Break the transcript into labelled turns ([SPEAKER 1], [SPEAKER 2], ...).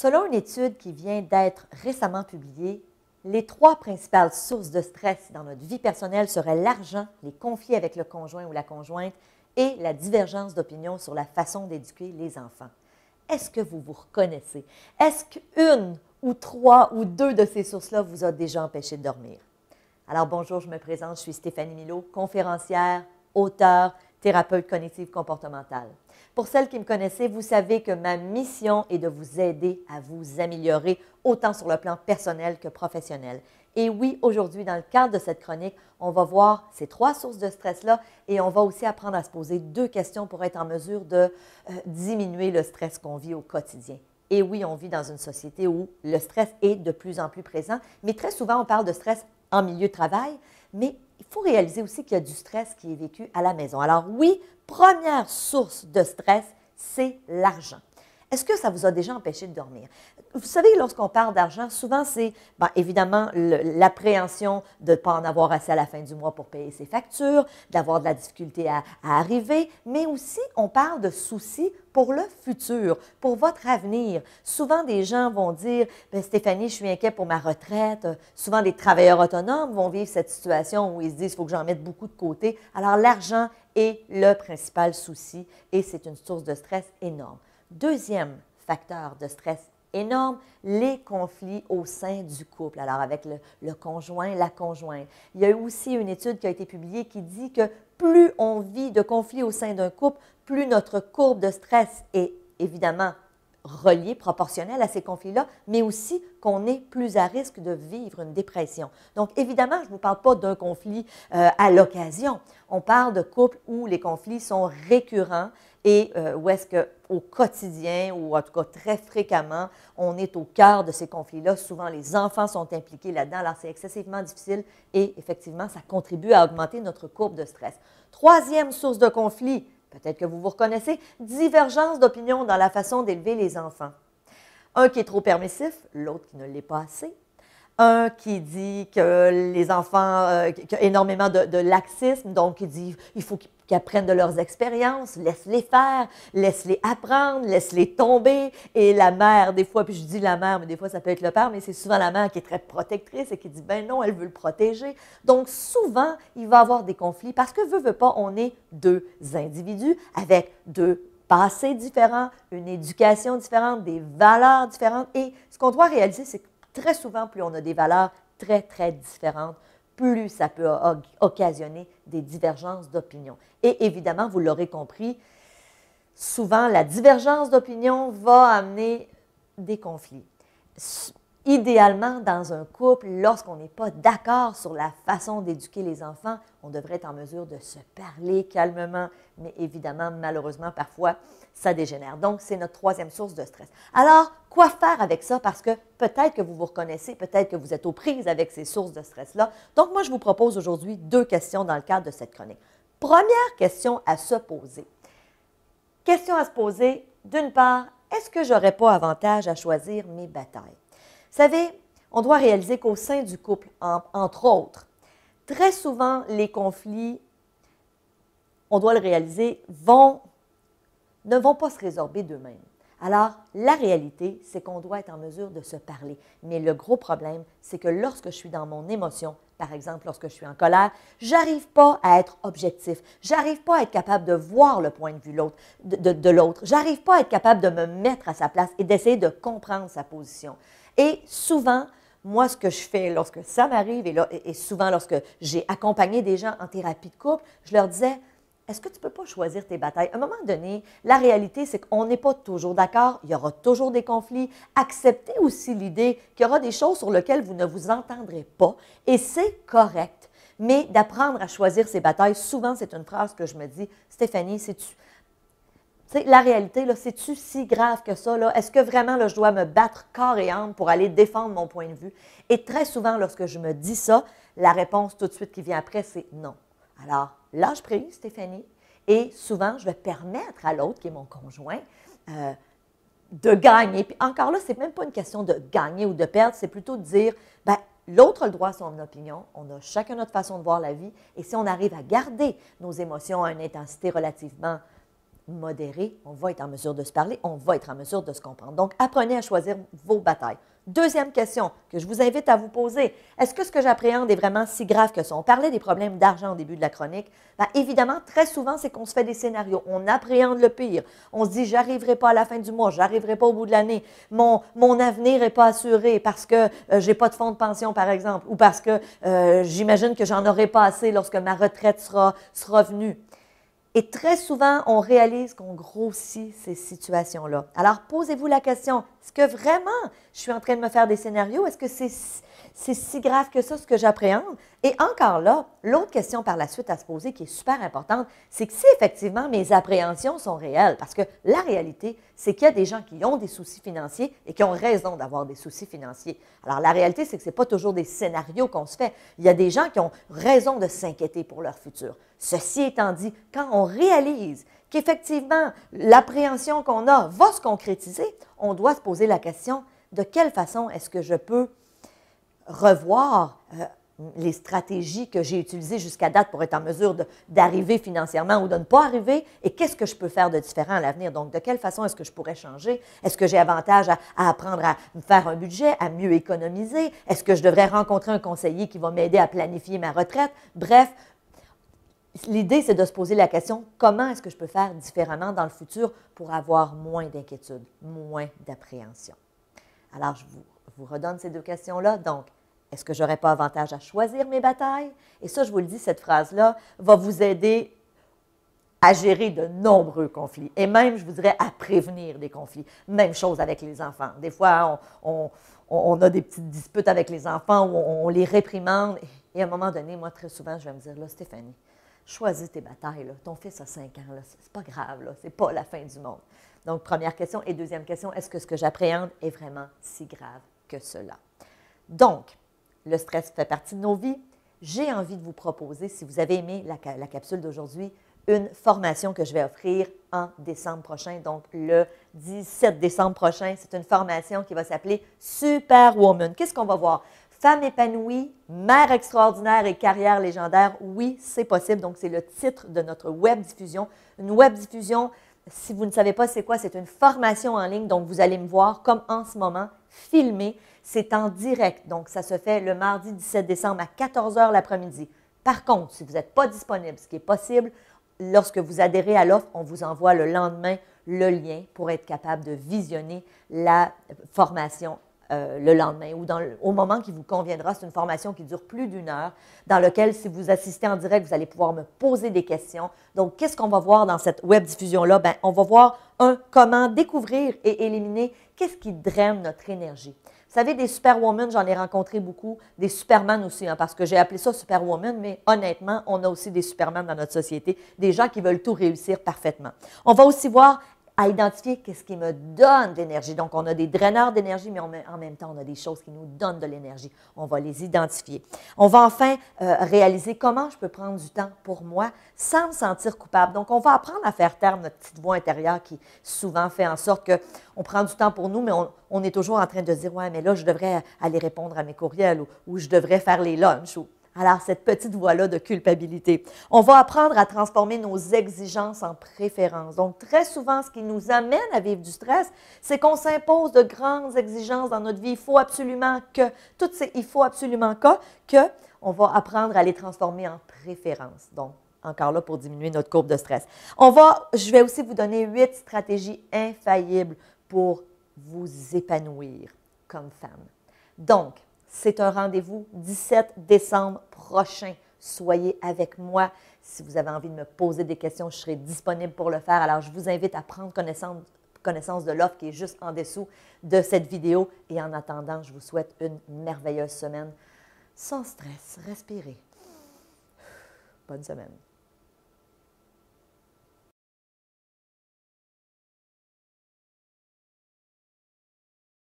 [SPEAKER 1] Selon une étude qui vient d'être récemment publiée, les 3 principales sources de stress dans notre vie personnelle seraient l'argent, les conflits avec le conjoint ou la conjointe et la divergence d'opinion sur la façon d'éduquer les enfants. Est-ce que vous vous reconnaissez? Est-ce qu'une ou 3 ou 2 de ces sources-là vous a déjà empêché de dormir? Alors bonjour, je me présente, je suis Stéphanie Milot, conférencière, auteure, thérapeute cognitive comportementale. Pour celles qui me connaissez, vous savez que ma mission est de vous aider à vous améliorer autant sur le plan personnel que professionnel. Et oui, aujourd'hui, dans le cadre de cette chronique, on va voir ces 3 sources de stress-là et on va aussi apprendre à se poser 2 questions pour être en mesure de diminuer le stress qu'on vit au quotidien. Et oui, on vit dans une société où le stress est de plus en plus présent, mais très souvent, on parle de stress en milieu de travail, mais il faut réaliser aussi qu'il y a du stress qui est vécu à la maison. Alors oui, première source de stress, c'est l'argent. Est-ce que ça vous a déjà empêché de dormir? Vous savez, lorsqu'on parle d'argent, souvent c'est évidemment l'appréhension de ne pas en avoir assez à la fin du mois pour payer ses factures, d'avoir de la difficulté à arriver, mais aussi on parle de soucis pour le futur, pour votre avenir. Souvent, des gens vont dire « Stéphanie, je suis inquiet pour ma retraite. » Souvent, des travailleurs autonomes vont vivre cette situation où ils se disent « Il faut que j'en mette beaucoup de côté. » Alors, l'argent est le principal souci et c'est une source de stress énorme. Deuxième facteur de stress énorme, les conflits au sein du couple. Alors, avec le conjoint, la conjointe. Il y a eu aussi une étude qui a été publiée qui dit que plus on vit de conflits au sein d'un couple, plus notre courbe de stress est évidemment reliée, proportionnelle à ces conflits-là, mais aussi qu'on est plus à risque de vivre une dépression. Donc, évidemment, je ne vous parle pas d'un conflit à l'occasion. On parle de couples où les conflits sont récurrents et où est-ce qu'au quotidien, ou en tout cas très fréquemment, on est au cœur de ces conflits-là. Souvent, les enfants sont impliqués là-dedans, alors c'est excessivement difficile et effectivement, ça contribue à augmenter notre courbe de stress. Troisième source de conflit, peut-être que vous vous reconnaissez, divergence d'opinion dans la façon d'élever les enfants. Un qui est trop permissif, l'autre qui ne l'est pas assez. Un qui dit que les enfants, qu'il y a énormément de laxisme, donc il dit il faut qu'ils apprennent de leurs expériences, laisse-les faire, laisse-les apprendre, laisse-les tomber. Et la mère, des fois, puis je dis la mère, mais des fois ça peut être le père, mais c'est souvent la mère qui est très protectrice et qui dit ben non, elle veut le protéger. Donc souvent, il va y avoir des conflits parce que veut pas, on est 2 individus avec 2 passés différents, une éducation différente, des valeurs différentes. Et ce qu'on doit réaliser, c'est que très souvent, plus on a des valeurs très, très différentes, plus ça peut occasionner des divergences d'opinion. Et évidemment, vous l'aurez compris, souvent, la divergence d'opinion va amener des conflits. Idéalement, dans un couple, lorsqu'on n'est pas d'accord sur la façon d'éduquer les enfants, on devrait être en mesure de se parler calmement, mais évidemment, malheureusement, parfois, ça dégénère. Donc, c'est notre troisième source de stress. Alors, quoi faire avec ça? Parce que peut-être que vous vous reconnaissez, peut-être que vous êtes aux prises avec ces sources de stress-là. Donc, moi, je vous propose aujourd'hui 2 questions dans le cadre de cette chronique. Première question à se poser. Question à se poser, d'une part, est-ce que je n'aurais pas avantage à choisir mes batailles? Vous savez, on doit réaliser qu'au sein du couple, entre autres, très souvent, les conflits, on doit le réaliser, ne vont pas se résorber d'eux-mêmes. Alors, la réalité, c'est qu'on doit être en mesure de se parler. Mais le gros problème, c'est que lorsque je suis dans mon émotion, par exemple, lorsque je suis en colère, je n'arrive pas à être objectif. Je n'arrive pas à être capable de voir le point de vue de l'autre. Je n'arrive pas à être capable de me mettre à sa place et d'essayer de comprendre sa position. Et souvent, moi, ce que je fais lorsque ça m'arrive, et souvent lorsque j'ai accompagné des gens en thérapie de couple, je leur disais, est-ce que tu ne peux pas choisir tes batailles? À un moment donné, la réalité, c'est qu'on n'est pas toujours d'accord, il y aura toujours des conflits. Acceptez aussi l'idée qu'il y aura des choses sur lesquelles vous ne vous entendrez pas, et c'est correct. Mais d'apprendre à choisir ses batailles, souvent, c'est une phrase que je me dis, Stéphanie, la réalité, c'est-tu si grave que ça? Est-ce que vraiment là, je dois me battre corps et âme pour aller défendre mon point de vue? Et très souvent, lorsque je me dis ça, la réponse tout de suite qui vient après, c'est non. Alors, lâche prise, Stéphanie, et souvent, je vais permettre à l'autre, qui est mon conjoint, de gagner. Puis encore là, ce n'est même pas une question de gagner ou de perdre, c'est plutôt de dire, bien, l'autre a le droit à son opinion, on a chacun notre façon de voir la vie, et si on arrive à garder nos émotions à une intensité relativement modéré, on va être en mesure de se parler, on va être en mesure de se comprendre. Donc, apprenez à choisir vos batailles. Deuxième question que je vous invite à vous poser, est-ce que ce que j'appréhende est vraiment si grave que ça? On parlait des problèmes d'argent au début de la chronique. Bien, évidemment, très souvent, c'est qu'on se fait des scénarios. On appréhende le pire. On se dit, j'arriverai pas à la fin du mois, j'arriverai pas au bout de l'année. Mon avenir n'est pas assuré parce que j'ai pas de fonds de pension, par exemple, ou parce que j'imagine que j'en aurai pas assez lorsque ma retraite sera venue. Et très souvent, on réalise qu'on grossit ces situations-là. Alors, posez-vous la question, est-ce que vraiment je suis en train de me faire des scénarios? Est-ce que c'est si grave que ça, ce que j'appréhende? Et encore là, l'autre question par la suite à se poser qui est super importante, c'est que si effectivement mes appréhensions sont réelles, parce que la réalité, c'est qu'il y a des gens qui ont des soucis financiers et qui ont raison d'avoir des soucis financiers. Alors, la réalité, c'est que ce n'est pas toujours des scénarios qu'on se fait. Il y a des gens qui ont raison de s'inquiéter pour leur futur. Ceci étant dit, quand on réalise qu'effectivement l'appréhension qu'on a va se concrétiser, on doit se poser la question de quelle façon est-ce que je peux revoir les stratégies que j'ai utilisées jusqu'à date pour être en mesure d'arriver financièrement ou de ne pas arriver et qu'est-ce que je peux faire de différent à l'avenir. Donc, de quelle façon est-ce que je pourrais changer? Est-ce que j'ai avantage à apprendre à me faire un budget, à mieux économiser? Est-ce que je devrais rencontrer un conseiller qui va m'aider à planifier ma retraite? Bref, l'idée, c'est de se poser la question, comment est-ce que je peux faire différemment dans le futur pour avoir moins d'inquiétude, moins d'appréhension? Alors, je vous redonne ces deux questions-là. Donc, est-ce que je n'aurais pas avantage à choisir mes batailles? Et ça, je vous le dis, cette phrase-là va vous aider à gérer de nombreux conflits et même, je vous dirais, à prévenir des conflits. Même chose avec les enfants. Des fois, on a des petites disputes avec les enfants où on les réprimande. Et à un moment donné, moi, très souvent, je vais me dire, là, Stéphanie, choisis tes batailles. Là. Ton fils a 5 ans, c'est pas grave, là, c'est pas la fin du monde. Donc, première question. Et deuxième question, est-ce que ce que j'appréhende est vraiment si grave que cela? Donc, le stress fait partie de nos vies. J'ai envie de vous proposer, si vous avez aimé la capsule d'aujourd'hui, une formation que je vais offrir en décembre prochain. Donc, le 17 décembre prochain, c'est une formation qui va s'appeler Superwoman. Qu'est-ce qu'on va voir? Femme épanouie, mère extraordinaire et carrière légendaire. Oui, c'est possible. Donc, c'est le titre de notre web diffusion. Une web diffusion, si vous ne savez pas c'est quoi, c'est une formation en ligne. Donc, vous allez me voir comme en ce moment, filmée. C'est en direct. Donc, ça se fait le mardi 17 décembre à 14 h l'après-midi. Par contre, si vous n'êtes pas disponible, ce qui est possible, lorsque vous adhérez à l'offre, on vous envoie le lendemain le lien pour être capable de visionner la formation le lendemain ou au moment qui vous conviendra. C'est une formation qui dure plus d'1 heure, dans laquelle, si vous assistez en direct, vous allez pouvoir me poser des questions. Donc, qu'est-ce qu'on va voir dans cette web diffusion-là? Bien, on va voir, comment découvrir et éliminer qu'est-ce qui draine notre énergie. Vous savez, des superwomen, j'en ai rencontré beaucoup, des superman aussi, hein, parce que j'ai appelé ça superwoman, mais honnêtement, on a aussi des superman dans notre société, des gens qui veulent tout réussir parfaitement. On va aussi voir à identifier qu'est-ce qui me donne de l'énergie. Donc, on a des draineurs d'énergie, mais en même temps, on a des choses qui nous donnent de l'énergie. On va les identifier. On va enfin réaliser comment je peux prendre du temps pour moi sans me sentir coupable. Donc, on va apprendre à faire taire notre petite voix intérieure qui souvent fait en sorte qu'on prend du temps pour nous, mais on est toujours en train de se dire, ouais, mais là, je devrais aller répondre à mes courriels ou je devrais faire les lunchs. Alors, cette petite voix-là de culpabilité. On va apprendre à transformer nos exigences en préférences. Donc, très souvent, ce qui nous amène à vivre du stress, c'est qu'on s'impose de grandes exigences dans notre vie. Il faut absolument que, on va apprendre à les transformer en préférences. Donc, encore là pour diminuer notre courbe de stress. Je vais aussi vous donner 8 stratégies infaillibles pour vous épanouir comme femme. Donc, c'est un rendez-vous 17 décembre prochain. Soyez avec moi. Si vous avez envie de me poser des questions, je serai disponible pour le faire. Alors, je vous invite à prendre connaissance de l'offre qui est juste en dessous de cette vidéo. Et en attendant, je vous souhaite une merveilleuse semaine. Sans stress, respirez. Bonne semaine.